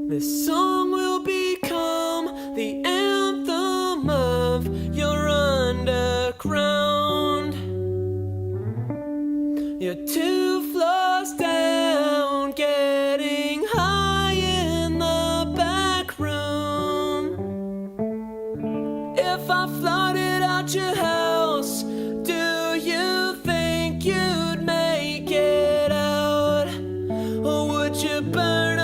This song will become the anthem of your underground. You're 2 floors down, getting high in the back room. If I flooded out your house, do you think you'd make it out? Or would you burn